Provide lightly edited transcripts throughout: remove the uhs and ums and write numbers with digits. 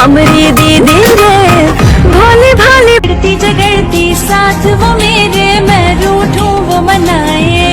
हमरी दीदी रे भोली भाली जगड़ती साथ वो मेरे, मैं रूठूं वो मनाए,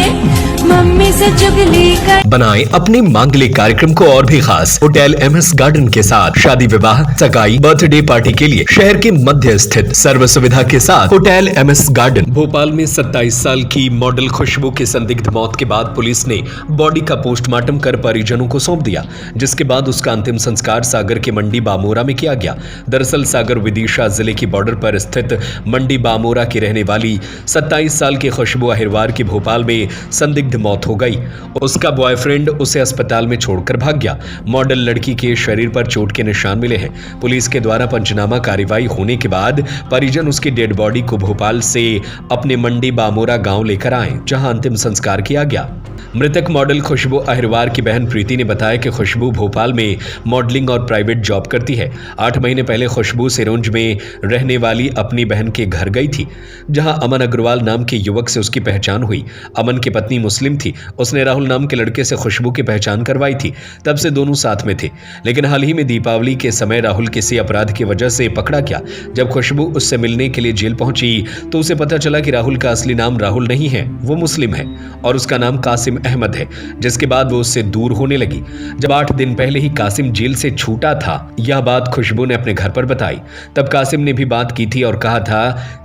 मम्मी से चुगली कर। बनाएं अपने मांगलिक कार्यक्रम को और भी खास। होटल MS गार्डन के साथ शादी विवाह सगाई बर्थडे पार्टी के लिए शहर के मध्य स्थित सर्व सुविधा के साथ होटल MS गार्डन। भोपाल में 27 साल की मॉडल खुशबू की संदिग्ध मौत के बाद पुलिस ने बॉडी का पोस्टमार्टम कर परिजनों को सौंप दिया, जिसके बाद उसका अंतिम संस्कार सागर के मंडी बामोरा में किया गया। दरअसल सागर विदिशा जिले की बॉर्डर पर स्थित मंडी बामोरा की रहने वाली 27 साल की खुशबू अहिरवार की भोपाल में संदिग्ध मौत हो गई। उसका बॉयफ्रेंड उसे अस्पताल में छोड़कर भाग गया। मॉडल लड़की के शरीर पर चोट के निशान मिले हैं। पुलिस के द्वारा पंचनामा कार्रवाई होने के बाद परिजन उसकी डेड बॉडी को भोपाल से अपने मंडी बामोरा गांव लेकर आए, जहां अंतिम संस्कार किया गया। मृतक मॉडल खुशबू अहिरवार की बहन प्रीति ने बताया कि खुशबू भोपाल में मॉडलिंग और प्राइवेट जॉब करती है। 8 महीने पहले खुशबू सिरोंज में रहने वाली अपनी बहन के घर गई थी, जहां अमन अग्रवाल नाम के युवक से उसकी पहचान हुई। अमन की पत्नी मुस्लिम थी। उसने राहुल नाम के लड़के से खुशबू की पहचान करवाई थी। तब से दोनों साथ में थे, लेकिन हाल ही में दीपावली के समय राहुल किसी अपराध की वजह से पकड़ा गया। जब खुशबू उससे मिलने के लिए जेल पहुंची तो उसे पता चला कि राहुल का असली नाम राहुल नहीं है, वो मुस्लिम है और उसका नाम कासिम अहमद है, जिसके बाद वो उससे दूर होने लगी। जब 8 दिन पहले ही कासिम जेल से छूटा था, यह बात खुशबू ने अपने घर पर बताई। तब कासिम ने भी बात की थी और कहा था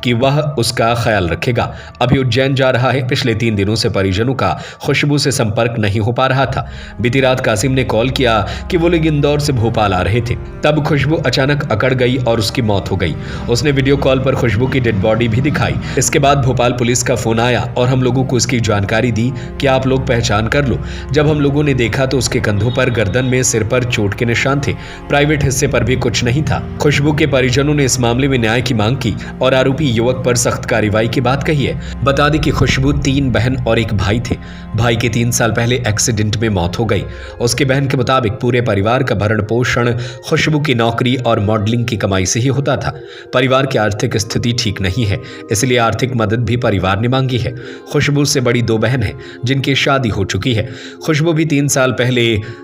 कि वह उसका ख्याल रखेगा। अभी उज्जैन जा रहा है। पिछले 3 दिनों से परिजनों का खुशबू से संपर्क नहीं हो पा रहा था। बीती रात कासिम ने कॉल किया कि वो लोग इंदौर से भोपाल आ रहे थे। तब खुशबू अचानक अकड़ गई और उसकी मौत हो गई। उसने वीडियो कॉल पर खुशबू की डेड बॉडी भी दिखाई। इसके बाद भोपाल पुलिस का फोन आया और हम लोगों को इसकी जानकारी दी कि आप लोग पहचान कर लो। जब हम लोगों ने देखा तो उसके कंधों पर, गर्दन में, सिर पर चोट के निशान थे। प्राइवेट हिस्से पर भी कुछ नहीं था। खुशबू के परिजनों ने इस मामले में न्याय की मांग की और आरोपी युवक पर सख्त कार्रवाई की बात कही है। बता दें कि खुशबू 3 बहन और एक भाई थे। भाई की 3 साल पहले एक्सीडेंट में मौत हो गई। उसकी बहन के मुताबिक पूरे परिवार का भरण पोषण खुशबू की नौकरी और मॉडलिंग की कमाई से ही होता था। परिवार की आर्थिक स्थिति ठीक नहीं है, इसलिए आर्थिक मदद भी परिवार ने मांगी है। खुशबू से बड़ी 2 बहन हैं जिनकी शादी हो चुकी है। खुशबू भी 3 साल पहले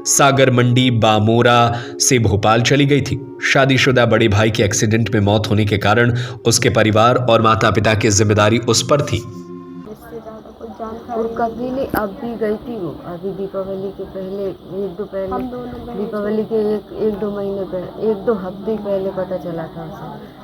सागर मंडी बामोरा से भोपाल चली गई थी। शादीशुदा बड़े भाई के एक्सीडेंट में मौत होने के कारण उसके परिवार और माता पिता की जिम्मेदारी उस पर थी। और अकेले अब भी गई थी वो, अभी दीपावली के पहले 1-2 पहले, दीपावली के 1-2 महीने पहले, 1-2 हफ्ते पहले पता चला था उसे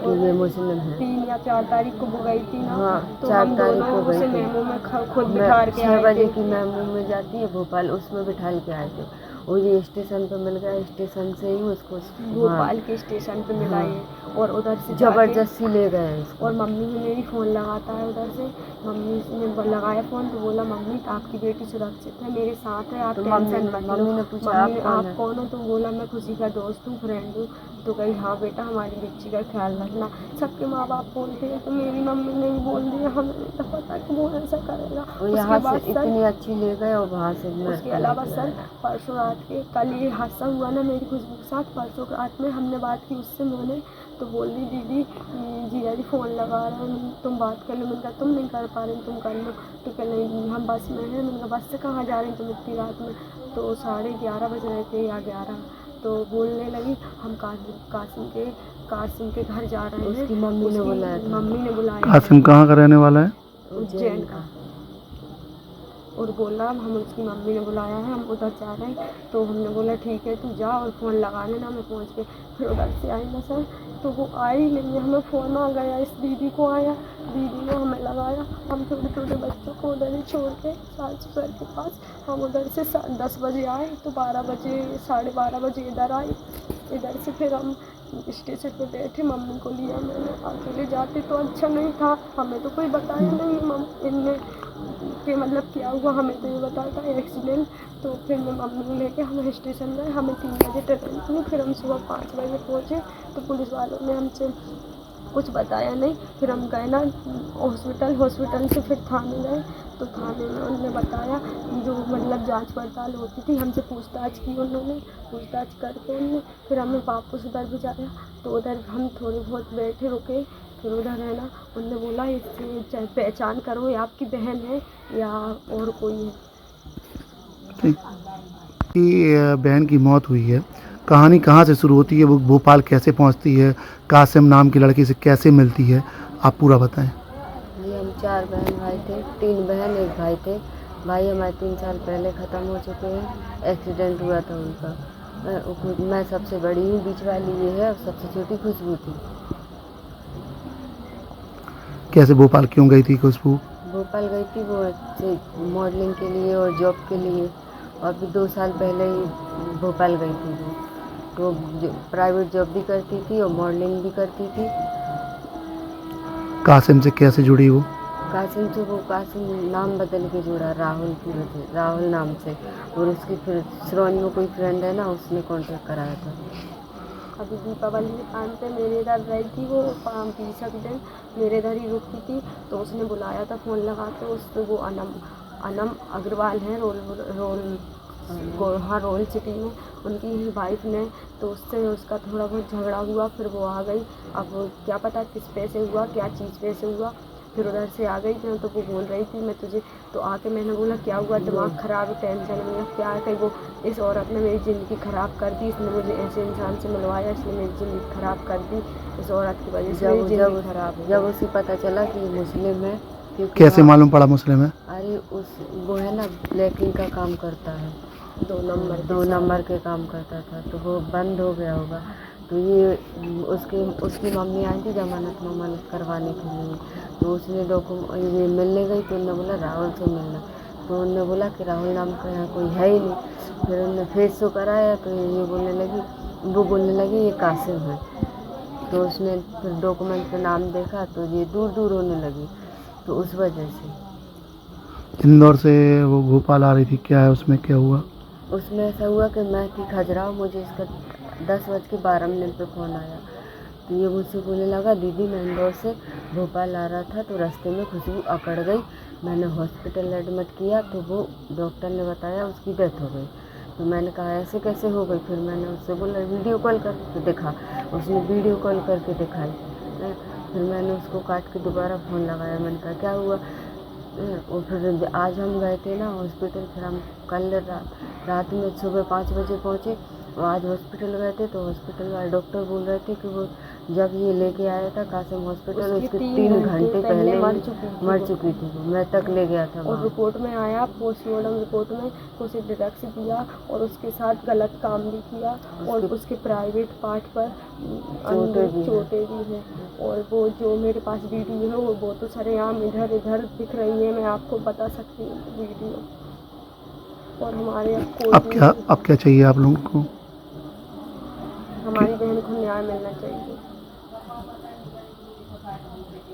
कि ये मुस्लिम है। 3 या 4 तारीख को वो गई थी ना। हाँ, तो 4 तारीख को गई थी। मेमो में खुद बिठा के 6 बजे की मेमो में जाती है भोपाल, उसमें बिठा के आए थे। वो ये स्टेशन पे मिल गया, स्टेशन से ही उसको भोपाल के स्टेशन पे मिला है और उधर से जबरदस्ती ले गए इसको। और मम्मी ने मेरी फ़ोन लगाता है उधर से, मम्मी ने लगाया फ़ोन तो बोला मम्मी आपकी बेटी सुरक्षित है, मेरे साथ है, आप टेंशन मत लो। मम्मी ने पूछा आप कौन हो? तो बोला मैं खुशी का दोस्त हूँ, फ्रेंड हूँ। तो कही हाँ बेटा हमारी बच्ची का ख्याल रखना। सबके माँ बाप बोलते हैं तो मेरी मम्मी ने भी बोल दिया, हमें नहीं तो पता कि वो ऐसा करेगा। यहाँ से इतनी अच्छी ले गए और वहाँ से। उसके अलावा सर परसों रात के, कल ये हादसा हुआ ना मेरी खुशबू के साथ, परसों रात में हमने बात की उससे, मैंने तो बोल दी दीदी जीजा जी फ़ोन लगा रहे हैं, तुम बात कर लो। मैंने कहा तुम नहीं कर पा रहे तुम कर लो। तो कह नहीं हम बस में हैं। मैंने कहा बस से कहाँ जा रहे हैं तुम इतनी रात में? तो 11:30 बज रहे थे या 11। तो बोलने लगी हम कासिम के घर जा रहे हैं। उसकी मम्मी ने बुलाया। कासिम कहाँ का रहने वाला है? उज्जैन का। और बोला हम उसकी मम्मी ने बुलाया है, हम उधर जा रहे हैं। तो हमने बोला ठीक है तू जा और फ़ोन लगा लेना, मैं पहुंच के फिर उधर से आई ना सर। तो वो आई नहीं, हमें फ़ोन आ गया, इस दीदी को आया, दीदी ने हमें लगाया। हम छोटे छोटे बच्चों को उधर ही छोड़ के सर के पास हम उधर से 10 बजे आए। तो 12 बजे 12:30 बजे इधर आए। इधर से फिर हम स्टेशन पे बैठे, मम्मी को लिया मैंने। अकेले जाते तो अच्छा नहीं था, हमें तो कोई बताया नहीं इनने कि मतलब क्या हुआ, हमें तो ये बताया था एक्सीडेंट। तो फिर मैं मम्मी को लेके हम स्टेशन गए। हमें 3 बजे ट्रेन थी, फिर हम सुबह 5 बजे पहुँचे। तो पुलिस वालों ने हमसे कुछ बताया नहीं। फिर हम गए ना हॉस्पिटल से फिर थाने गए। तो थाने में उन्होंने बताया जो मतलब जांच पड़ताल होती थी, हमसे पूछताछ की उन्होंने। पूछताछ करके उन्होंने फिर हमें वापस उधर भिजाया। तो उधर हम थोड़ी बहुत बैठे रुके। फिर उधर है ना उन्होंने बोला इससे पहचान करो ये आपकी बहन है या और कोई है। ठीक, बहन की मौत हुई है, कहानी कहाँ से शुरू होती है, वो भोपाल कैसे पहुंचती है, कासिम नाम की लड़की से कैसे मिलती है, आप पूरा बताएं। जी हम 4 बहन भाई थे, 3 बहन 1 भाई थे। भाई हमारे 3 साल पहले ख़त्म हो चुके हैं, एक्सीडेंट हुआ था उनका। मैं सबसे बड़ी हूँ, बीच वाली ये है और सबसे छोटी खुशबू थी। कैसे भोपाल क्यों गई थी खुशबू? भोपाल गई थी वो मॉडलिंग के लिए और जॉब के लिए, और भी 2 साल पहले ही भोपाल गई थी वो। तो प्राइवेट जॉब भी करती थी और मॉडलिंग भी करती थी। कासिम से कैसे जुड़ी वो? कासिम से वो कासिम नाम बदल के जुड़ा, राहुल की वजह, राहुल नाम से। और उसकी फिर श्रोन में कोई फ्रेंड है ना, उसने कांटेक्ट कराया था। अभी दीपावली के टाइम पे मेरे इधर रही थी वो 20 दिन मेरे इधर ही रुकती थी, तो उसने बुलाया था फ़ोन लगा के। उससे वो अनम अग्रवाल हैं रोल सिटी में, उनकी ही वाइफ ने, तो उससे उसका थोड़ा बहुत झगड़ा हुआ, फिर वो आ गई। अब वो क्या पता किस पे से हुआ, क्या चीज़ पे से हुआ, फिर उधर से आ गई थी। तो वो बोल रही थी मैं तुझे, तो आके मैंने बोला क्या हुआ, दिमाग ख़राब है, टेंशन में क्या है, कहीं वो इस औरत ने मेरी ज़िंदगी ख़राब कर दी, इसने मुझे ऐसे इंसान से मिलवाया, इसने मेरी ज़िंदगी ख़राब कर दी, इस औरत की वजह से मेरी ज़िंदगी ख़राब है। जब उसे पता चला कि मुस्लिम है, क्योंकि कैसे मालूम पड़ा मुस्लिम है? अरे वो है ना ब्लैकिंग का काम करता है, 2 नंबर के काम करता था, तो वो बंद हो गया होगा। तो ये उसकी मम्मी आई थी जमानत करवाने के लिए, तो उसने ये मिलने गई, तो उन्होंने बोला राहुल से मिलना, तो उन्होंने बोला कि राहुल नाम का यहाँ कोई है ही नहीं। फिर उन्होंने फेस शो कराया, तो वो बोलने लगी ये कासिम है। तो उसने फिर डॉक्यूमेंट पे नाम देखा, तो ये दूर दूर होने लगी, तो उस वजह से। इंदौर से वो भोपाल आ रही थी, क्या है उसमें, क्या हुआ? उसमें ऐसा हुआ कि मैं थी खजुराहो, मुझे इसका 10:12 पे फ़ोन आया। तो ये मुझसे बोलने लगा दीदी मैं इंदौर से भोपाल आ रहा था, तो रास्ते में खुशबू अकड़ गई, मैंने हॉस्पिटल एडमिट किया, तो वो डॉक्टर ने बताया उसकी डेथ हो गई। तो मैंने कहा ऐसे कैसे हो गई? फिर मैंने उससे बोला वीडियो कॉल करके दिखा, उसने वीडियो कॉल करके दिखाई। फिर मैंने उसको काट के दोबारा फ़ोन लगाया, मैंने कहा क्या हुआ? और फिर आज हम गए थे ना हॉस्पिटल, फिर हम कल रात में सुबह 5 बजे पहुँचे, और आज हॉस्पिटल गए थे, तो हॉस्पिटल वाले डॉक्टर बोल रहे थे कि वो जब ये लेके आया था कासिम हॉस्पिटल, उसके 3 घंटे पहले मर चुकी थी वो, मैं तक ले गया था। और रिपोर्ट में आया, पोस्टमार्टम रिपोर्ट में उसे ड्रग्स दिया और उसके साथ गलत काम भी किया, और उसके प्राइवेट पार्ट पर चोटें भी हैं। और वो जो मेरे पास वीडियो है वो तो सरेआम इधर उधर दिख रही है, मैं आपको बता सकती हूँ वीडियो। और हमारे अब क्या चाहिए आप लोगों को? हमारी बहन को न्याय मिलना चाहिए,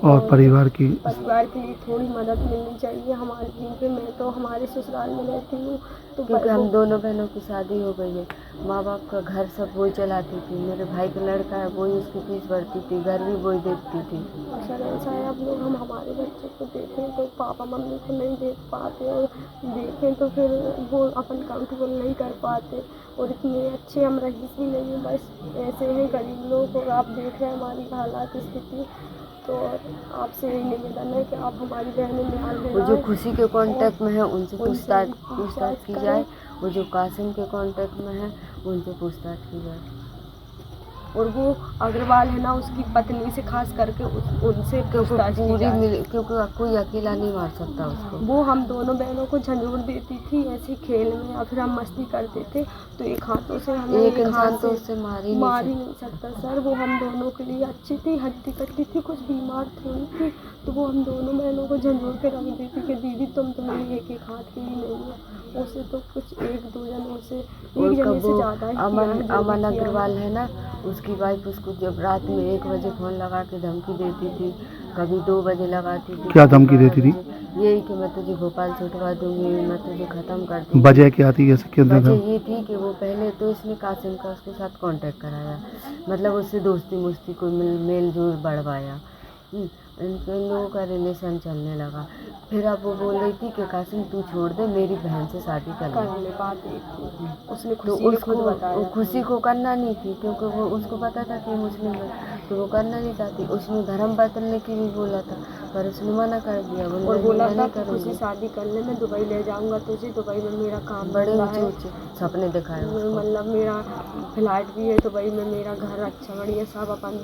और परिवार के लिए थोड़ी मदद मिलनी चाहिए हमारे लिए। पे मैं तो हमारे ससुराल में रहती हूँ, तो क्योंकि हम दोनों बहनों की शादी हो गई है, माँ बाप का घर सब वही चलाती थी, मेरे भाई का लड़का है वही उसकी फीस भरती थी, घर भी वही देखती थी। सर ऐसा है अब लोग हम हमारे बच्चे को देखें तो पापा मम्मी को नहीं देख पाते, और देखें तो फिर वो अपन कंट्रोल नहीं कर पाते, और इतने अच्छे हम रईस भी नहीं हैं, बस ऐसे हैं गरीब लोग। और आप देख रहे हैं हमारी हालात स्थिति, तो आपसे यही निवेदन है कि आप हमारी बहनों में वो जो खुशी के कांटेक्ट में है उनसे पूछताछ की जाए, वो जो कासिम के कांटेक्ट में है उनसे पूछताछ की जाए। और वो अग्रवाल है ना, उसकी पत्नी से खास करके उनसे पूछताछ की जाए, क्योंकि कोई अकेला नहीं मार सकता उसको। वो हम दोनों बहनों को झंझोड़ देती थी ऐसे खेल में, या फिर हम मस्ती करते थे, तो एक हाथों से हमें एक इंसान तो उससे मार ही नहीं सकता सर। वो हम दोनों के लिए अच्छी थी, हट्टी कट्टी थी, कुछ बीमार थोड़ी थी, तो वो हम दोनों बहनों को झंझोड़ के रख देती कि दीदी तुम तो मेरी एक हाथ की ही नहीं है। उसे तो कुछ 1-2 जनों से, एक जने से ज़्यादा ही अमन अग्रवाल है ना, उसकी वाइफ उसको जब रात में 1 बजे फ़ोन लगा के धमकी देती थी, कभी 2 बजे लगाती थी। क्या धमकी देती थी? यही कि मैं तुझे भोपाल छुटवा दूंगी, मैं तुझे ख़त्म कर दूंगी। वजह क्या थी, ऐसे क्यों? वजह ये थी कि वो पहले तो इसने कासिम का उसके साथ कांटेक्ट कराया, मतलब उससे दोस्ती को मेल जोल बढ़वाया, इन लोगों का रिलेशन चलने लगा। फिर अब वो बोल रही थी कि कासिम तू छोड़ दे, मेरी बहन से शादी कर ले। उसने तो उसको खुशी को करना नहीं थी, क्योंकि वो उसको पता था कि मुस्लिम है, तो वो करना नहीं चाहती। उसने धर्म बदलने की भी बोला था पर उसने मना कर दिया, बोला और नहीं, बोला मैं था नहीं कि तुझे करूँगी। शादी करने में दुबई ले जाऊंगा तुझे, दुबई में मेरा काम बड़े धंधा ऊंचे है, ऊंचे सपने दिखाए उसको। मतलब मेरा फ्लैट भी है दुबई में, मेरा घर अच्छा बढ़िया सब अपन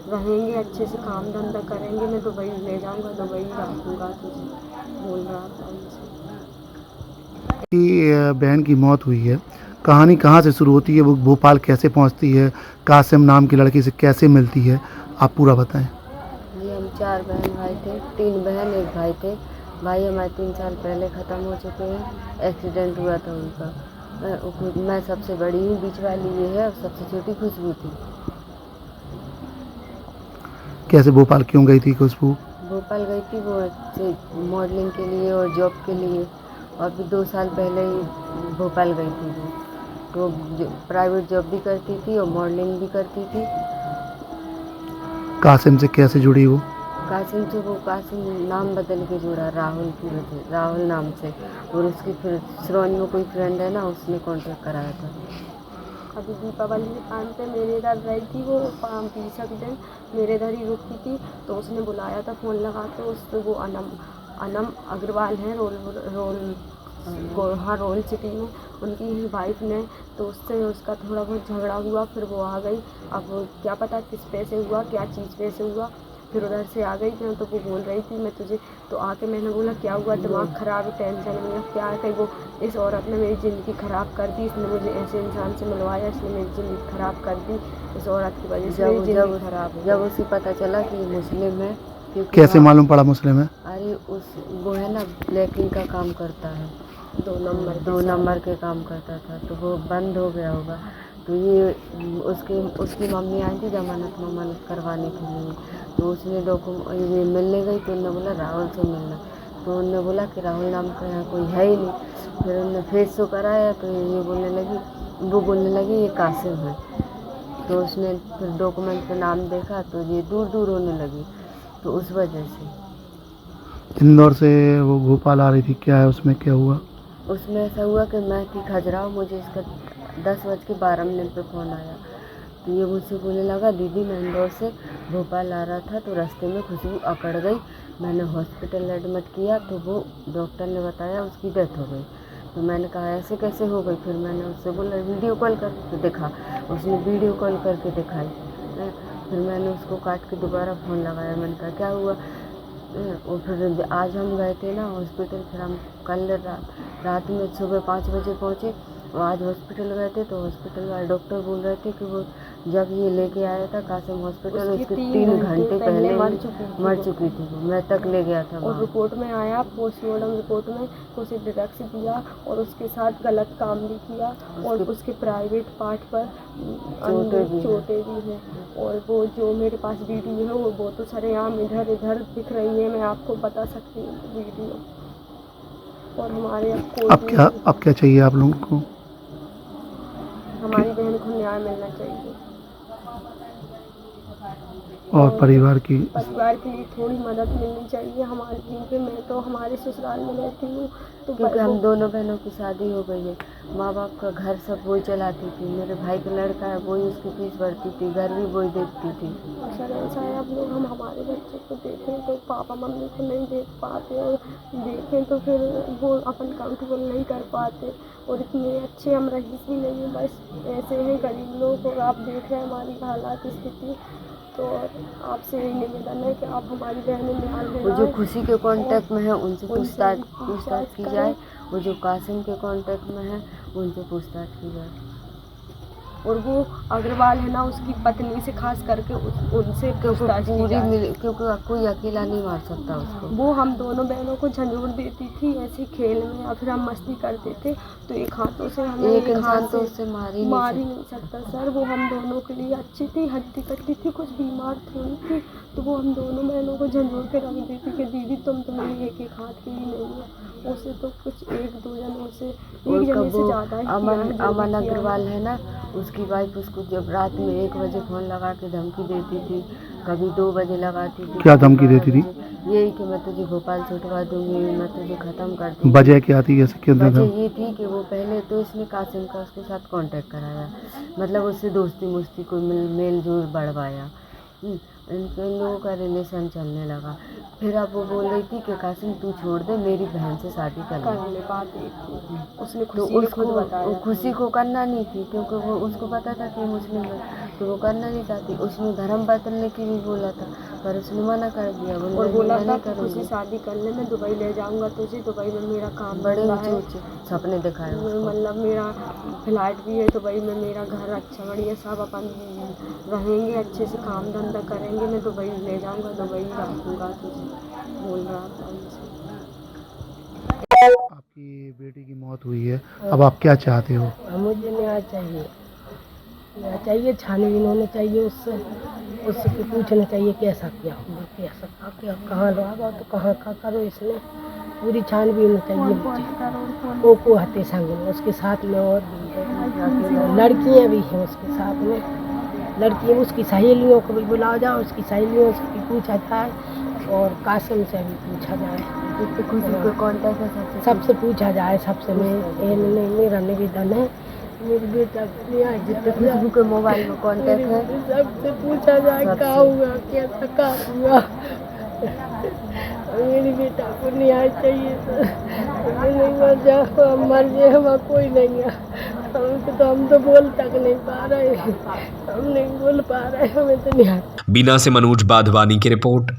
रहेंगे, अच्छे से काम धंधा करेंगे, मैं दुबई ले जाऊंगा, दुबई रखूंगा तुझे, बोल रहा था उनसे। की बहन की मौत हुई है, कहानी कहाँ से शुरू होती है, वो भोपाल कैसे पहुंचती है, कासिम नाम की लड़की से कैसे मिलती है, आप पूरा बताएं। जी हम 4 बहन भाई थे, 3 बहन 1 भाई थे। भाई हमारे 3 साल पहले ख़त्म हो चुके हैं, एक्सीडेंट हुआ था उनका। मैं सबसे बड़ी हूँ, बीच वाली ये है और सबसे छोटी खुशबू थी। कैसे भोपाल क्यों गई थी खुशबू? भोपाल गई थी वो मॉडलिंग के लिए और जॉब के लिए, और भी 2 साल पहले ही भोपाल गई थी वो। तो प्राइवेट जॉब भी करती थी और मॉडलिंग भी करती थी। कासिम से कैसे जुड़ी वो? कासिम से वो कासिम नाम बदल के जोड़ा राहुल की वजह, राहुल नाम से। और उसकी फिर श्रोन में कोई फ्रेंड है ना, उसने कांटेक्ट कराया था। अभी दीपावली के टाइम पे मेरे इधर रही थी वो 20 दिन मेरे इधर ही रुकती थी, तो उसने बुलाया था फ़ोन लगा के, उससे वो अनम अग्रवाल हैं रोल सिटी में, उनकी वाइफ ने, तो उससे उसका थोड़ा बहुत झगड़ा हुआ, फिर वो आ गई। अब वो क्या पता किस पे से हुआ, क्या चीज़ पे से हुआ, फिर उधर से आ गई थी। तो वो बोल रही थी मैं तुझे, तो आके मैंने बोला क्या हुआ, दिमाग ख़राब है, टेंशन में क्या है, कहीं वो इस औरत ने मेरी ज़िंदगी ख़राब कर दी, इसने मुझे ऐसे इंसान से मिलवाया, इसने मेरी ज़िंदगी ख़राब कर दी, इस औरत की वजह से मेरी ज़िंदगी ख़राब है। जब उसे पता चला कि मुस्लिम है, क्योंकि कैसे मालूम पड़ा मुस्लिम है? अरे वो है ना ब्लैकिंग का काम करता है, 2 नंबर के काम करता था, तो वो बंद हो गया होगा। तो ये उसकी मम्मी आई थी जमानत करवाने के लिए, तो उसने ये मिलने गई, तो उन्होंने बोला राहुल से मिलना, तो उन्होंने बोला कि राहुल नाम का यहाँ कोई है ही नहीं। फिर उन्होंने फेस शो कराया, तो वो बोलने लगी ये कासिम है। तो उसने फिर डॉक्यूमेंट पे नाम देखा, तो ये दूर दूर होने लगी, तो उस वजह से। इंदौर से वो भोपाल आ रही थी, क्या है उसमें, क्या हुआ? उसमें ऐसा हुआ कि मैं थी खजुराहो, मुझे इसका 10:12 पे फ़ोन आया, तो ये मुझसे बोलने लगा दीदी मैं इंदौर से भोपाल आ रहा था, तो रास्ते में खुशबू अकड़ गई, मैंने हॉस्पिटल एडमिट किया, तो वो डॉक्टर ने बताया उसकी डेथ हो गई। तो मैंने कहा ऐसे कैसे हो गई, फिर मैंने उससे बोला वीडियो कॉल करके दिखा, उसने वीडियो कॉल करके दिखाई। फिर मैंने उसको काट के दोबारा फ़ोन लगाया, मैंने कहा क्या हुआ। और फिर आज हम गए थे ना हॉस्पिटल, फिर हम कल रात में सुबह 5 बजे पहुँचे, और आज हॉस्पिटल गए थे, तो हॉस्पिटल वाले डॉक्टर बोल रहे थे कि वो जब ये लेके आया था कासिम हॉस्पिटल, उसके 3 घंटे पहले मर चुकी थी, वो मैं तक ले गया था। और रिपोर्ट में आया, पोस्टमार्टम रिपोर्ट में उसे ड्रग्स दिया और उसके साथ गलत काम भी किया, और उसके प्राइवेट पार्ट पर चोटें भी हैं। और वो जो मेरे पास वीडियो है वो तो सरेआम इधर उधर दिख रही है, मैं आपको बता सकती हूँ वीडियो। और हमारे अब क्या चाहिए आप लोगों को? हमारी बहन को न्याय मिलना चाहिए, और परिवार की के लिए थोड़ी मदद मिलनी चाहिए हमारे, क्योंकि मैं तो हमारे ससुराल में रहती हूँ, तो क्योंकि हम दोनों बहनों की शादी हो गई है, माँ बाप का घर सब वही चलाती थी, मेरे भाई का लड़का है वही उसकी फीस भरती थी, घर भी वही देखती थी। सर ऐसा है अब लोग हम हमारे बच्चे को देखें तो पापा मम्मी को नहीं देख पाते, और देखें तो फिर वो अपन कंट्रोल नहीं कर पाते, और इतने अच्छे हम रईस भी नहीं हैं, बस ऐसे हैं गरीब लोग, और आप देख रहे हैं हमारी हालात स्थिति। तो आपसे यही निवेदन है कि आप हमारी बहनें न्याय वो दिलाएं। जो खुशी के कांटेक्ट में है उनसे पूछताछ की जाए, वो जो कासिम के कांटेक्ट में है उनसे पूछताछ की जाए। और वो अग्रवाल है ना, उसकी पत्नी से खास करके उनसे पूछताछ की जाए, क्योंकि कोई अकेला नहीं मार सकता उसको। वो हम दोनों बहनों को झंझोड़ देती थी ऐसे खेल में, या फिर हम मस्ती करते थे, तो एक हाथों से हमें एक इंसान तो उससे मार ही नहीं सकता सर। वो हम दोनों के लिए अच्छी थी, हट्टी कट्टी थी, कुछ बीमार थोड़ी थी, तो वो हम दोनों बहनों को झंझोड़ के रख देती कि दीदी तुम तो मेरी एक हाथ की ही नहीं है, उसे तो कुछ 1-2 जनों से, एक जने से ज़्यादा ही। अमन अग्रवाल है ना, उसकी वाइफ उसको जब रात में 1 बजे फ़ोन लगा के धमकी देती थी, कभी 2 बजे लगाती थी। क्या धमकी देती थी? यही कि मैं तुझे भोपाल छुटवा दूंगी, मैं तुझे ख़त्म कर दूंगी। वजह क्या थी, ऐसे क्यों था? वजह ये थी कि वो पहले तो इसने कासिम का उसके साथ कांटेक्ट कराया, मतलब उससे दोस्ती मुस्ती को मेल जोल बढ़वाया, इनके लोगों का रिलेशन चलने लगा। फिर अब वो बोल रही थी कि कासिम तू छोड़ दे, मेरी बहन से शादी कर ले। बात एक थी, उसने तो खुशी ने खुद उसको बताया। खुशी को करना नहीं थी, क्योंकि वो उसको पता था कि मुस्लिम है, तो वो करना नहीं चाहती। उसने धर्म बदलने की भी बोला था, पर उसने मना कर दिया। और बोला था कि करूँगी। खुशी शादी करने में दुबई ले जाऊंगा तुझे, दुबई में मेरा काम बड़े धंधा ऊंचे है, ऊंचे सपने दिखाए उसको। मतलब मेरा फ्लैट भी है दुबई में, मेरा घर अच्छा बढ़िया सब अपन रहेंगे, अच्छे से काम धंधा करेंगे, मैं दुबई ले जाऊंगा, दुबई रखूँगा तुझे, बोल रहा था उनसे। आपकी बेटी की मौत हुई है, अब आप क्या चाहते हो? मुझे न्याय चाहिए, न्याय चाहिए, छानबीन होनी चाहिए, उससे पूछना चाहिए कैसा क्या हुआ, कैसा क्या, कहाँ लगा तो कहाँ का करो, इसने पूरी छानबीन होनी चाहिए मुझे। को हत्या संग में उसके साथ में और भी है, लड़कियाँ भी हैं उसके साथ में, लड़कियाँ उसकी सहेलियों को भी बुलाया जाए, उसकी सहेलियों से भी पूछा जाए और कासिम से भी पूछा जाए, कॉन्टैक्ट है सबसे पूछा जाए, सबसे मेरा निवेदन है। मेरी बेटा जितने खुशबू के मोबाइल में कॉन्टैक्ट है, सबसे पूछा जाए क्या हुआ, कैसा क्या हुआ। मेरी बेटा को न्याय चाहिए सर, नहीं मर जाओ, मर जाए, हमारा कोई नहीं है, हम तो बोल तक नहीं पा रहे, हम नहीं बोल पा रहे, हमें तो न्याय। बीना से मनोज बाधवानी की रिपोर्ट।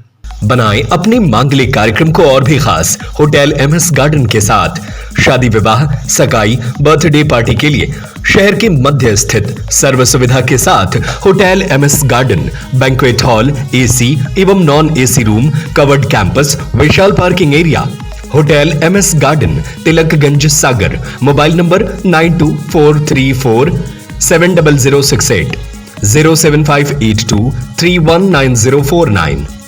बनाएं अपने मांगलिक कार्यक्रम को और भी खास होटल एमएस गार्डन के साथ। शादी विवाह, सगाई, बर्थडे पार्टी के लिए शहर के मध्य स्थित सर्व सुविधा के साथ hotel MS garden, banquet hall, AC एवं non AC room, covered campus, विशाल parking area. Hotel MS garden, Tilakganj, Sagar. Mobile number 9243470068, 07582319049।